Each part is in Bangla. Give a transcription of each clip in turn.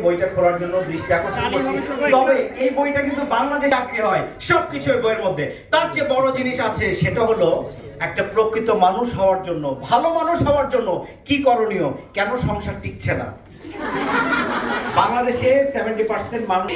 বইটা খোলার জন্য দৃষ্টি আকর্ষণ করছি। তবে এই বইটা কিন্তু বাংলাদেশে চাকরি হয় সবকিছু বইয়ের মধ্যে। তার যে বড় জিনিস আছে সেটা হলো একটা প্রকৃত মানুষ হওয়ার জন্য, ভালো মানুষ হওয়ার জন্য কি করণীয়, কেন সংসার টিকছে না। বাংলাদেশে 70% মানুষ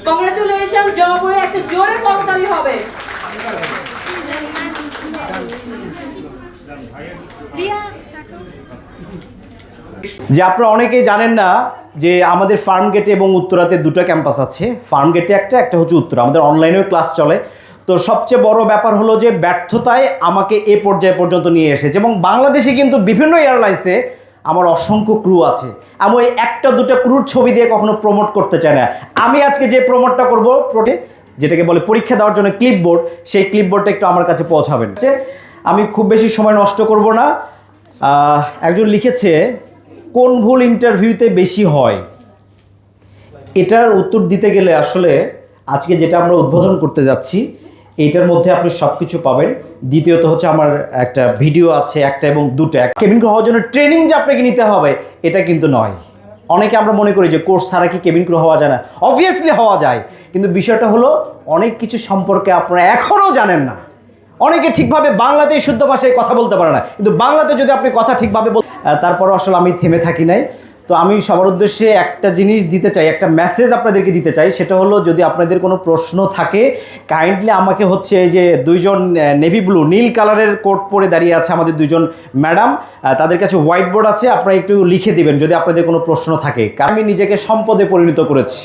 কংগ্রাচুলেশন জব হয়ে একটা জোরে করতালি হবে। যে আপনারা অনেকেই জানেন না যে আমাদের ফার্ম গেটে এবং উত্তরাতে দুটো ক্যাম্পাস আছে। ফার্ম গেটে একটা হচ্ছে উত্তরা। আমাদের অনলাইনেও ক্লাস চলে। তো সবচেয়ে বড় ব্যাপার হলো যে ব্যর্থতায় আমাকে এ পর্যায়ে পর্যন্ত নিয়ে এসেছে। এবং বাংলাদেশে কিন্তু বিভিন্ন এয়ারলাইন্সে আমার অসংখ্য ক্রু আছে। আমি ওই একটা দুটো ক্রুর ছবি দিয়ে কখনো প্রমোট করতে চাই না। আমি আজকে যে প্রমোটটা করবো যেটাকে বলে পরীক্ষা দেওয়ার জন্য ক্লিপবোর্ড, সেই ক্লিপবোর্ডটা একটু আমার কাছে পৌঁছাবেন। আমি খুব বেশি সময় নষ্ট করব না। একজন লিখেছে, কোন ভুল ইন্টারভিউতে বেশি হয়? এটার উত্তর দিতে গেলে আসলে আজকে যেটা আমরা উদ্বোধন করতে যাচ্ছি এইটার মধ্যে আপনি সব কিছু পাবেন। দ্বিতীয়ত হচ্ছে আমার একটা ভিডিও আছে, একটা এবং দুটা। কেবিন ক্রু হওয়ার জন্য ট্রেনিং যে আপনাকে নিতে হবে এটা কিন্তু নয়। অনেকে আমরা মনে করি যে কোর্স ছাড়া কি কেবিন ক্রু হওয়া যায় না। অবভিয়াসলি হওয়া যায়, কিন্তু বিষয়টা হলো অনেক কিছু সম্পর্কে আপনারা এখনও জানেন না। অনেকে ঠিকভাবে বাংলাতে শুদ্ধ ভাষায় কথা বলতে পারে না, কিন্তু বাংলাতে যদি আপনি কথা ঠিকভাবে তারপরও আসলে আমি থেমে থাকি নাই। তো আমি সবার উদ্দেশ্যে একটা জিনিস দিতে চাই, একটা মেসেজ আপনাদেরকে দিতে চাই। সেটা হলো, যদি আপনাদের কোনো প্রশ্ন থাকে কাইন্ডলি আমাকে হচ্ছে এই যে দুইজন নেভি ব্লু নীল কালারের কোট পরে দাঁড়িয়ে আছে আমাদের দুইজন ম্যাডাম, তাদের কাছে হোয়াইট বোর্ড আছে, আপনারা একটু লিখে দিবেন যদি আপনাদের কোনো প্রশ্ন থাকে। কারণ আমি নিজেকে সম্পদে পরিণত করেছি।